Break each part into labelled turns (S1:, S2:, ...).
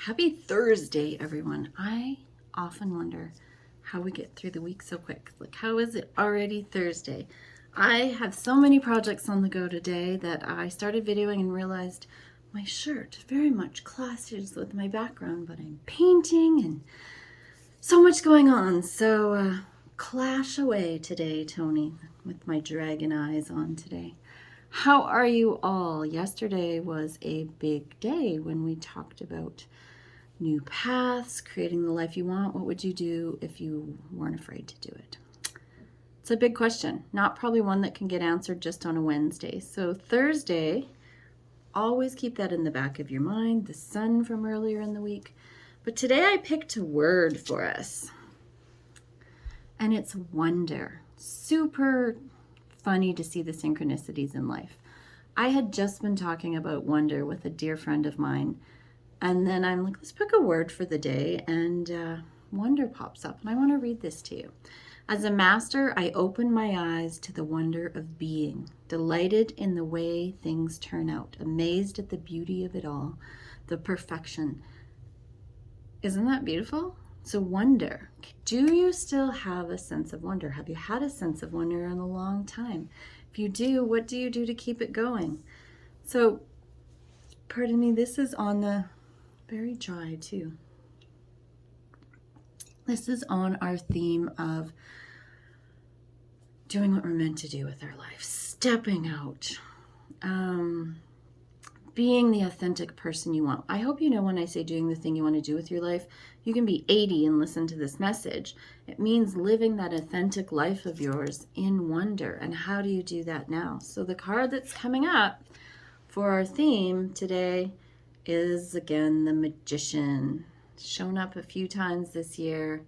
S1: Happy Thursday, everyone. I often wonder how we get through the week so quick. Like, how is it already Thursday? I have so many projects on the go today that I started videoing and realized my shirt very much clashes with my background, but I'm painting and so much going on. So, clash away today, Tony, with my dragon eyes on today. How are you all? Yesterday was a big day when we talked about new paths, creating the life you want. What would you do if you weren't afraid to do it? It's a big question, not probably one that can get answered just on a Wednesday. So Thursday, always keep that in the back of your mind, the sun from earlier in the week. But today I picked a word for us, and it's wonder. Super funny to see the synchronicities in life. I had just been talking about wonder with a dear friend of mine, and then I'm like, let's pick a word for the day, and wonder pops up, and I want to read this to you. As a master, I open my eyes to the wonder of being, delighted in the way things turn out, amazed at the beauty of it all, the perfection. Isn't that beautiful? So wonder. Do you still have a sense of wonder? Have you had a sense of wonder in a long time? If you do, what do you do to keep it going? So, pardon me, this is on the very dry too. This is on our theme of doing what we're meant to do with our life, stepping out, being the authentic person you want. I hope you know when I say doing the thing you want to do with your life, you can be 80 and listen to this message. It means living that authentic life of yours in wonder. And how do you do that now? So the card that's coming up for our theme today is, again, the Magician. It's shown up a few times this year,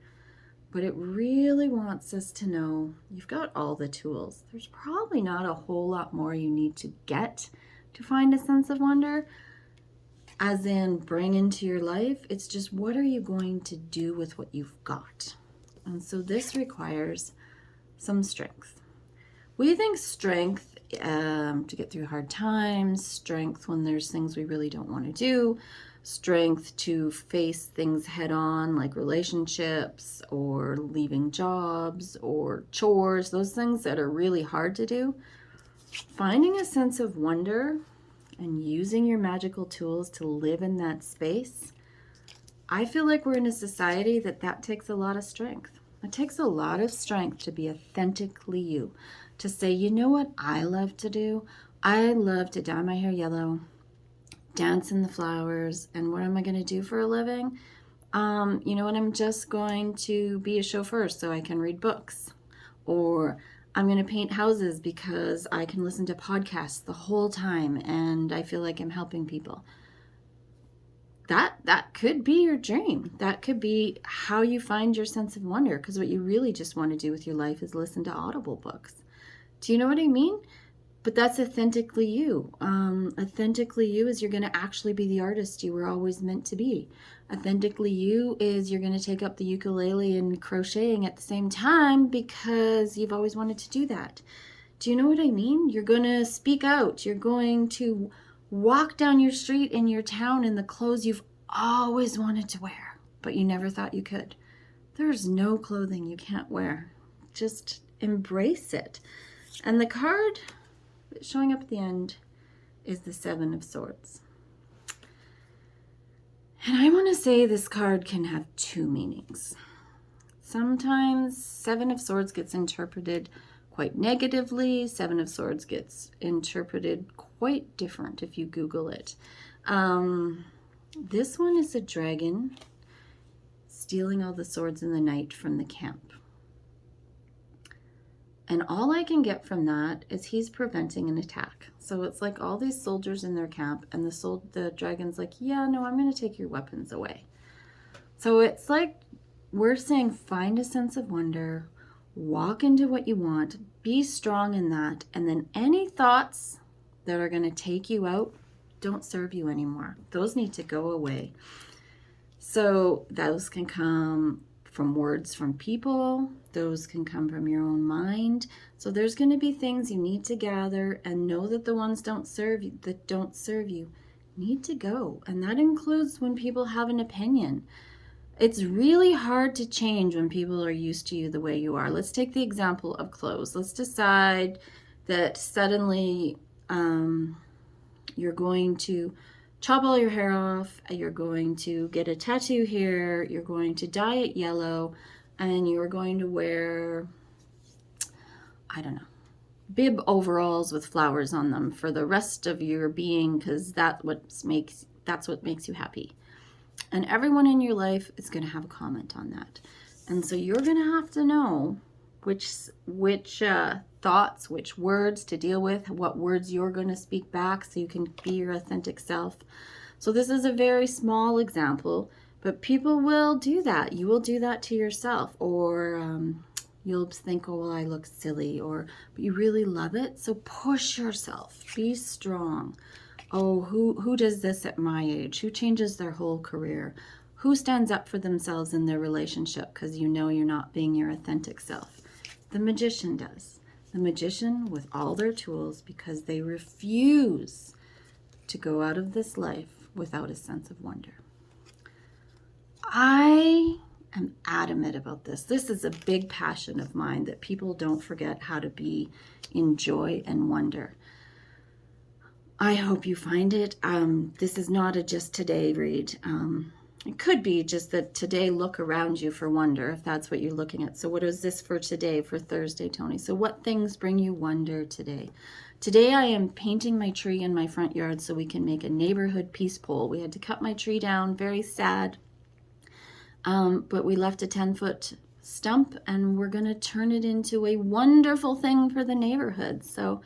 S1: but it really wants us to know you've got all the tools. There's probably not a whole lot more you need to get to find a sense of wonder, as in bring into your life. It's just, what are you going to do with what you've got? And so this requires some strength. We think strength to get through hard times, strength when there's things we really don't want to do, strength to face things head on, like relationships or leaving jobs or chores, those things that are really hard to do. Finding a sense of wonder and using your magical tools to live in that space, I feel like we're in a society that takes a lot of strength. It takes a lot of strength to be authentically you, to say, you know what I love to do? I love to dye my hair yellow, dance in the flowers, and what am I going to do for a living? You know what, I'm just going to be a chauffeur so I can read books. Or I'm going to paint houses because I can listen to podcasts the whole time and I feel like I'm helping people. That could be your dream. That could be how you find your sense of wonder, because what you really just want to do with your life is listen to Audible books. Do you know what I mean? But that's authentically you. Authentically you is you're going to actually be the artist you were always meant to be. Authentically you is you're going to take up the ukulele and crocheting at the same time because you've always wanted to do that. Do you know what I mean? You're going to speak out. You're going to walk down your street in your town in the clothes you've always wanted to wear, but you never thought you could. There's no clothing you can't wear. Just embrace it. And the card showing up at the end is the Seven of Swords. And I want to say this card can have two meanings. Sometimes Seven of Swords gets interpreted quite negatively. Seven of Swords gets interpreted quite different if you Google it. This one is a dragon stealing all the swords in the night from the camp. And all I can get from that is he's preventing an attack. So it's like all these soldiers in their camp, and the dragon's like, yeah, no, I'm going to take your weapons away. So it's like we're saying, find a sense of wonder, walk into what you want, be strong in that, and then any thoughts that are going to take you out don't serve you anymore. Those need to go away. So those can come from words from people, those can come from your own mind. So there's going to be things you need to gather and know that the ones that don't serve you need to go. And that includes when people have an opinion. It's really hard to change when people are used to you the way you are. Let's take the example of clothes. Let's decide that suddenly you're going to chop all your hair off, you're going to get a tattoo here, you're going to dye it yellow, and you're going to wear, I don't know, bib overalls with flowers on them for the rest of your being, because that's what makes you happy. And everyone in your life is going to have a comment on that. And so you're going to have to know which thoughts, which words to deal with, what words you're going to speak back so you can be your authentic self. So this is a very small example, but people will do that. You will do that to yourself, or you'll think, oh, well, I look silly, but you really love it. So push yourself, be strong. Oh, who does this at my age? Who changes their whole career? Who stands up for themselves in their relationship because you know you're not being your authentic self? The magician does. The magician with all their tools, because they refuse to go out of this life without a sense of wonder. I am adamant about this. This is a big passion of mine, that people don't forget how to be in joy and wonder. I hope you find it. This is not a just today read. It could be just that today, look around you for wonder, if that's what you're looking at. So what is this for today, for Thursday, Tony? So what things bring you wonder today? Today I am painting my tree in my front yard so we can make a neighborhood peace pole. We had to cut my tree down, very sad. But we left a 10-foot stump, and we're going to turn it into a wonderful thing for the neighborhood. So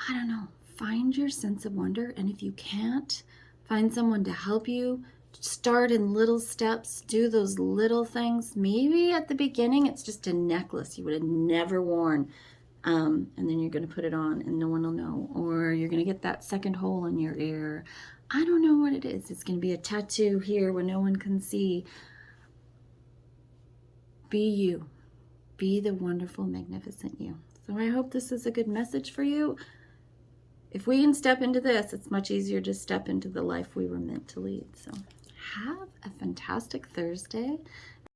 S1: I don't know. Find your sense of wonder, and if you can't, find someone to help you. Start in little steps, do those little things. Maybe at the beginning it's just a necklace you would have never worn, and then you're going to put it on and no one will know, or you're going to get that second hole in your ear. I don't know what it is. It's going to be a tattoo here where no one can see. Be you. Be the wonderful, magnificent you. So I hope this is a good message for you. If we can step into this, it's much easier to step into the life we were meant to lead. So have a fantastic Thursday,